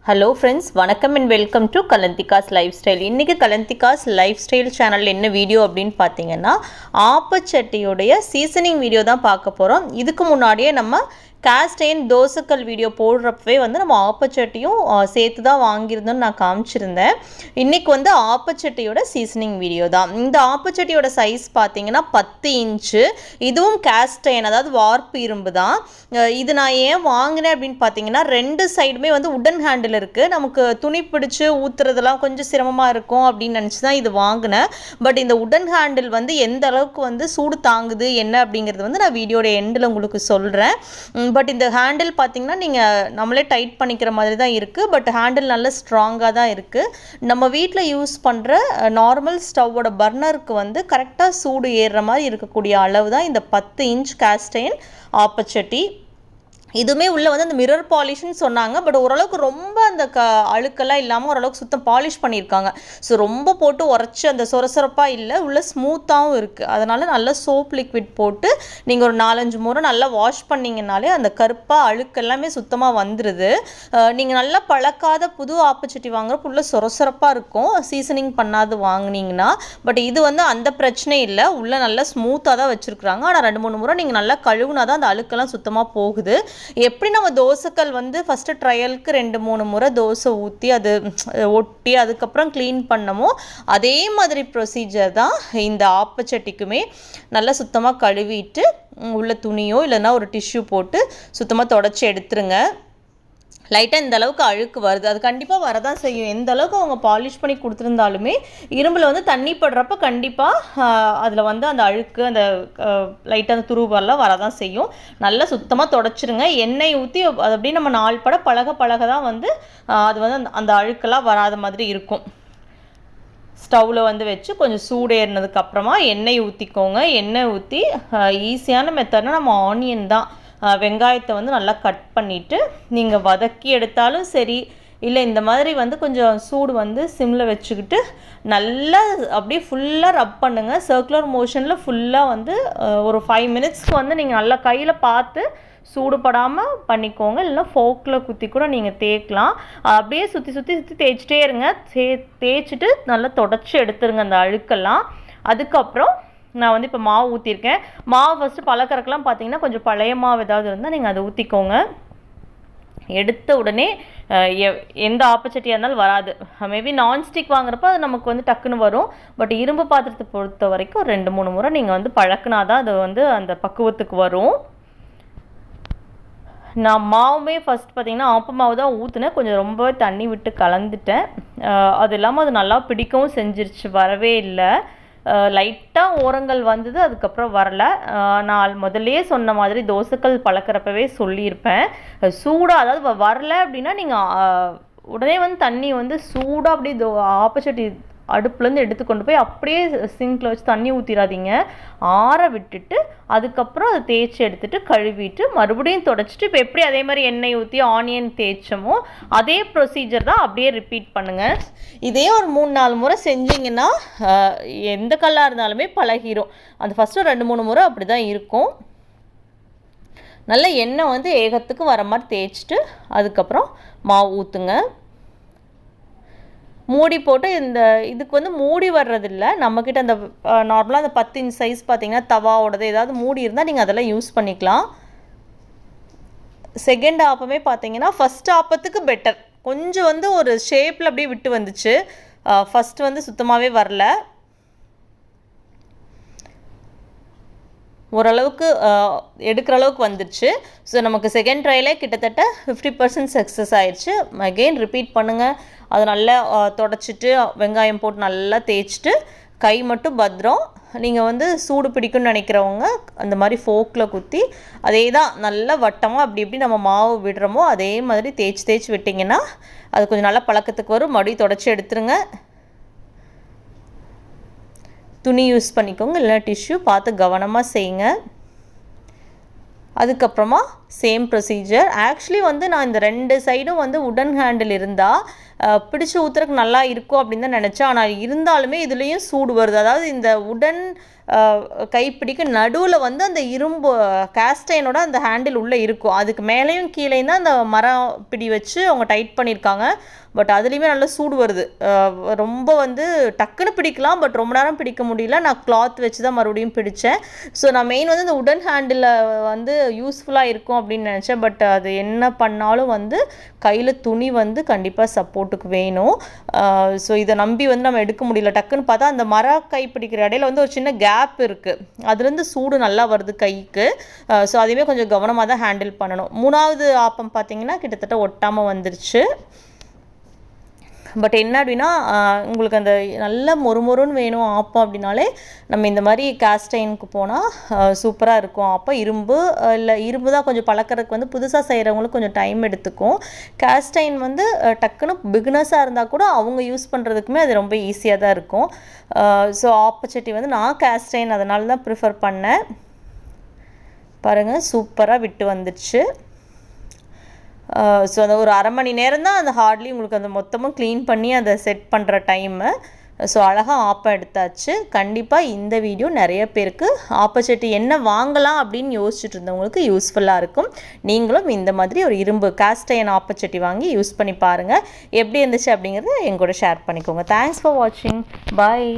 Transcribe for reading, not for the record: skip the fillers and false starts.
Hello friends, வணக்கம் and welcome to கலந்திகாஸ் life style. இன்றைக்கி கலந்திகாஸ் லைஃப் ஸ்டைல் சேனல் என்ன வீடியோ அப்படின்னு பார்த்தீங்கன்னா, ஆப்பச்சட்டியோடைய சீசனிங் வீடியோ தான் பார்க்க போகிறோம். இதுக்கு முன்னாடியே நம்ம காஸ்ட் அயர்ன் தோசைக்கல் வீடியோ போடுறப்பவே வந்து நம்ம ஆப்பச்சட்டியும் சேர்த்து தான் வாங்கியிருந்தோம்னு நான் காமிச்சிருந்தேன். இன்றைக்கி வந்து ஆப்பச்சட்டியோட சீசனிங் வீடியோ தான். இந்த ஆப்பச்சட்டியோட சைஸ் பார்த்தீங்கன்னா 10 இன்ச்சு. இதுவும் காஸ்ட் அயர்ன், அதாவது வார்ப்பு இரும்பு தான். இது நான் ஏன் வாங்கினேன் அப்படின்னு பார்த்தீங்கன்னா, 2 சைடுமே வந்து உடன் ஹேண்டில் இருக்குது. நமக்கு துணி பிடிச்சி ஊற்றுறதெல்லாம் கொஞ்சம் சிரமமாக இருக்கும் அப்படின்னு நினச்சி தான் இது வாங்கினேன். பட் இந்த உடன் ஹேண்டில் வந்து எந்த அளவுக்கு வந்து சூடு தாங்குது என்ன அப்படிங்கிறது வந்து நான் வீடியோட எண்டில் உங்களுக்கு சொல்கிறேன். பட் இந்த ஹேண்டில் பார்த்திங்கன்னா நீங்கள் நம்மளே டைட் பண்ணிக்கிற மாதிரி தான் இருக்குது. பட் ஹேண்டில் நல்ல ஸ்ட்ராங்காக தான் இருக்குது. நம்ம வீட்டில் யூஸ் பண்ணுற நார்மல் ஸ்டவ்வோட பர்னருக்கு வந்து கரெக்டாக சூடு ஏறுற மாதிரி இருக்கக்கூடிய அளவு தான் இந்த 10 இன்ச் காஸ்ட் அயர்ன் ஆப்பச்சட்டி. இதுவுமே உள்ளே வந்து அந்த மிரர் பாலிஷ்னு சொன்னாங்க. பட் ஓரளவுக்கு ரொம்ப அந்த அழுக்கெல்லாம் இல்லாமல் ஓரளவுக்கு சுத்தம் பாலிஷ் பண்ணியிருக்காங்க. ஸோ ரொம்ப போட்டு உரைச்சி அந்த சொரசொரப்பாக இல்லை, உள்ளே ஸ்மூத்தாகவும் இருக்குது. அதனால் நல்லா சோப் லிக்விட் போட்டு நீங்கள் ஒரு 4-5 முறை நல்லா வாஷ் பண்ணிங்கனாலே அந்த கருப்பாக அழுக்கு எல்லாமே சுத்தமாக வந்துடுது. நீங்கள் நல்லா பழக்காத புது ஆப்பச்சட்டி வாங்குறப்ப உள்ளே சொரசொரப்பாக இருக்கும், சீசனிங் பண்ணாது வாங்கினீங்கன்னா. பட் இது வந்து அந்த பிரச்சனை இல்லை, உள்ளே நல்லா ஸ்மூத்தாக தான் வச்சுருக்குறாங்க. ஆனால் 2-3 முறை நீங்கள் நல்லா கழுவுனா தான் அந்த அழுக்கெல்லாம் சுத்தமாக போகுது. எப்படி நம்ம தோசைக்கல் வந்து ஃபஸ்ட்டு ட்ரையலுக்கு 2-3 முறை தோசை ஊற்றி அது ஒட்டி அதுக்கப்புறம் க்ளீன் பண்ணமோ அதே மாதிரி ப்ரொசீஜர் தான் இந்த ஆப்பச்சட்டிக்குமே. நல்லா சுத்தமாக கழுவிட்டு உள்ள துணியோ இல்லைன்னா ஒரு டிஷ்யூ போட்டு சுத்தமாக தொடச்சி எடுத்துருங்க. லைட்டாக இந்த அளவுக்கு அழுக்கு வருது, அது கண்டிப்பாக வரதான் செய்யும். எந்த அளவுக்கு அவங்க பாலிஷ் பண்ணி கொடுத்துருந்தாலுமே இரும்பில் வந்து தண்ணி படுறப்ப கண்டிப்பாக அதில் வந்து அந்த அழுக்கு அந்த லைட்டாக அந்த துருவெல்லாம் வரதான் செய்யும். நல்லா சுத்தமாக தொடச்சிருங்க. எண்ணெய் ஊற்றி அது அப்படியே நம்ம 4 பட பழக தான் வந்து அது வந்து அந்த அழுக்கெல்லாம் வராத மாதிரி இருக்கும். ஸ்டவ்வில் வந்து வச்சு கொஞ்சம் சூடு ஏறினதுக்கப்புறமா எண்ணெய் ஊற்றிக்கோங்க. எண்ணெய் ஊற்றி ஈஸியான மெத்தட்னா நம்ம ஆனியன் தான், வெங்காயத்தை வந்து நல்லா கட் பண்ணிவிட்டு நீங்கள் வதக்கி எடுத்தாலும் சரி, இல்லை இந்த மாதிரி வந்து கொஞ்சம் சூடு வந்து சிம்மில் வச்சுக்கிட்டு நல்லா அப்படியே ஃபுல்லாக ரப் பண்ணுங்கள். சர்க்குலர் மோஷனில் ஃபுல்லாக வந்து ஒரு 5 மினிட்ஸ்க்கு வந்து நீங்கள் நல்லா கையில் பார்த்து சூடுபடாமல் பண்ணிக்கோங்க. இல்லைன்னா ஃபோக்கில் குத்தி கூட நீங்கள் தேய்க்கலாம். அப்படியே சுற்றி தேய்ச்சிட்டே இருங்க. தேய்ச்சிட்டு நல்லா தொடச்சி எடுத்துருங்க அந்த அழுக்கெல்லாம். அதுக்கப்புறம் நான் வந்து இப்போ மாவு ஊற்றிருக்கேன். மாவு ஃபஸ்ட்டு பழக்கறக்கெல்லாம் பார்த்தீங்கன்னா கொஞ்சம் பழைய மாவு ஏதாவது இருந்தால் நீங்கள் அதை ஊற்றிக்கோங்க. எடுத்த உடனே எந்த ஆப்பச்சட்டியாக இருந்தாலும் வராது. மேபி நான்ஸ்டிக் வாங்குறப்ப அது நமக்கு வந்து டக்குன்னு வரும். பட் இரும்பு பாத்திரத்தை பொறுத்த வரைக்கும் 2-3 முறை நீங்கள் வந்து பழக்கினா தான் அது வந்து அந்த பக்குவத்துக்கு வரும். நான் மாவுமே ஃபஸ்ட் பார்த்திங்கன்னா ஆப்ப மாவு தான் ஊற்றுனேன். கொஞ்சம் ரொம்பவே தண்ணி விட்டு கலந்துட்டேன். அது இல்லாமல் அது நல்லா பிடிக்கவும் செஞ்சிருச்சு, வரவே இல்லை. லைட்டாக ஓரங்கள் வந்தது, அதுக்கப்புறம் வரலை. நான் முதல்லையே சொன்ன மாதிரி தோசைக்கல் பழக்கிறப்பவே சொல்லியிருப்பேன், சூடாக அதாவது வரலை அப்படின்னா நீங்கள் உடனே வந்து தண்ணி வந்து சூடாக அப்படியே ஆப்பச்சட்டி அடுப்புலேருந்து எடுத்து கொண்டு போய் அப்படியே சிங்கில் வச்சு தண்ணி ஊற்றிடாதீங்க. ஆற விட்டுட்டு அதுக்கப்புறம் அதை தேய்ச்சி எடுத்துகிட்டு கழுவிட்டு மறுபடியும் தொடச்சிட்டு இப்போ எப்படி அதே மாதிரி எண்ணெய் ஊற்றி ஆனியன் தேய்ச்சமோ அதே ப்ரொசீஜர் தான் அப்படியே ரிப்பீட் பண்ணுங்கள். இதே ஒரு 3-4 முறை செஞ்சிங்கன்னா எந்த கல்லாக இருந்தாலுமே பழகிரும். அந்த ஃபஸ்ட்டு 2-3 முறை அப்படி தான் இருக்கும். நல்ல எண்ணெய் வந்து ஏகத்துக்கு வர மாதிரி தேய்ச்சிட்டு அதுக்கப்புறம் மாவு ஊற்றுங்க. மூடி போட்டு இதுக்கு வந்து மூடி வர்றதில்லை நம்மக்கிட்ட. அந்த நார்மலாக அந்த 10 இன்ச் சைஸ் பார்த்தீங்கன்னா தவாவோடது ஏதாவது மூடி இருந்தால் நீங்கள் அதெல்லாம் யூஸ் பண்ணிக்கலாம். செகண்ட் ஆப்பமே பார்த்தீங்கன்னா ஃபஸ்ட் ஆப்பத்துக்கு பெட்டர். கொஞ்சம் வந்து ஒரு ஷேப்பில் அப்படியே விட்டு வந்துச்சு. ஃபஸ்ட்டு வந்து சுத்தமாகவே வரல. ஓரளவுக்கு எடுக்கிற அளவுக்கு வந்துடுச்சு. ஸோ நமக்கு செகண்ட் ட்ரையிலே கிட்டத்தட்ட 50% சக்ஸஸ் ஆயிடுச்சு. அகெயின் ரிப்பீட் பண்ணுங்கள். அதை நல்லா தொடச்சிட்டு வெங்காயம் போட்டு நல்லா தேய்ச்சிட்டு கை மட்டும் பத்திரம். நீங்கள் வந்து சூடு பிடிக்கும்னு நினைக்கிறவங்க அந்த மாதிரி ஃபோக்கில் குத்தி அதே தான் நல்லா வட்டமாக அப்படி இப்படி நம்ம மாவு விடுறோமோ அதே மாதிரி தேய்ச்சி விட்டிங்கன்னா அது கொஞ்சம் நல்லா பழக்கத்துக்கு வரும். மறுபடியும் தொடச்சி எடுத்துருங்க. துணி யூஸ் பண்ணிக்கோங்க, இல்லைனா டிஷ்யூ பார்த்து கவனமாக செய்யுங்க. அதுக்கப்புறமா சேம் ப்ரொசீஜர். ஆக்சுவலி வந்து நான் இந்த 2 சைடும் வந்து உடன் ஹேண்டில் இருந்தால் பிடிச்சி ஊற்றுறதுக்கு நல்லா இருக்கும் அப்படின்னு தான் நினச்சேன். ஆனால் இருந்தாலுமே இதுலேயும் சூடு வருது. அதாவது இந்த உடன் கைப்பிடிக்கு நடுவில் வந்து அந்த இரும்பு கேஸ்டைனோட அந்த ஹேண்டில் உள்ளே இருக்கும். அதுக்கு மேலேயும் கீழேயும் தான் அந்த மரம் பிடி வச்சு அவங்க டைட் பண்ணியிருக்காங்க. பட் அதுலேயுமே நல்லா சூடு வருது. ரொம்ப வந்து டக்குன்னு பிடிக்கலாம், பட் ரொம்ப நேரம் பிடிக்க முடியல. நான் கிளாத் வச்சு தான் மறுபடியும் பிடித்தேன். ஸோ நான் மெயின் வந்து இந்த உடன் ஹேண்டில் வந்து யூஸ்ஃபுல்லாக இருக்கும் அப்படின்னு நினச்சேன். பட் அது என்ன பண்ணாலும் வந்து கையில் துணி வந்து கண்டிப்பாக சப்போர்ட்டுக்கு வேணும். ஸோ இதை நம்பி வந்து நம்ம எடுக்க முடியல. டக்குன்னு பார்த்தா அந்த மர கை பிடிக்கிற இடையில வந்து ஒரு சின்ன கேப் இருக்குது. அதுலேருந்து சூடு நல்லா வருது கைக்கு. ஸோ அதையுமே கொஞ்சம் கவனமாக தான் ஹேண்டில் பண்ணணும். 3வது ஆப்பம் பார்த்திங்கன்னா கிட்டத்தட்ட ஒட்டாமல் வந்துருச்சு. பட் என்ன அப்படின்னா உங்களுக்கு அந்த நல்ல மொறுமொறுன்னு வேணும் ஆப்பம் அப்படின்னாலே நம்ம இந்த மாதிரி காஸ்ட் அயனுக்கு போனால் சூப்பராக இருக்கும். ஆப்பம் இரும்பு இல்லை இரும்பு தான் கொஞ்சம் பழக்கிறதுக்கு வந்து புதுசாக செய்கிறவங்களுக்கு கொஞ்சம் டைம் எடுத்துக்கும். காஸ்ட் அயன் வந்து டக்குன்னு பிகினர்ஸாக இருந்தால் கூட அவங்க யூஸ் பண்ணுறதுக்குமே அது ரொம்ப ஈஸியாக தான் இருக்கும். ஸோ ஆப்பச்சட்டி வந்து நான் காஸ்ட் அயன் அதனால தான் ப்ரிஃபர் பண்ணேன். பாருங்கள் சூப்பராக விட்டு வந்துடுச்சு. ஸோ அந்த ஒரு அரை மணி நேரம் தான் அந்த ஹார்ட்லி உங்களுக்கு அந்த மொத்தமும் க்ளீன் பண்ணி அதை செட் பண்ணுற டைமு. ஸோ அழகாக ஆப்பம் எடுத்தாச்சு. கண்டிப்பாக இந்த வீடியோ நிறைய பேருக்கு ஆப்பச்சட்டி என்ன வாங்கலாம் அப்படின்னு யோசிச்சுட்டு இருந்தவங்களுக்கு யூஸ்ஃபுல்லாக இருக்கும். நீங்களும் இந்த மாதிரி ஒரு இரும்பு காஸ்ட் அயர்ன் ஆப்பச்சட்டி வாங்கி யூஸ் பண்ணி பாருங்கள். எப்படி இருந்துச்சு அப்படிங்கிறத எங்கூட ஷேர் பண்ணிக்கோங்க. தேங்க்ஸ் ஃபார் வாட்சிங். பாய்.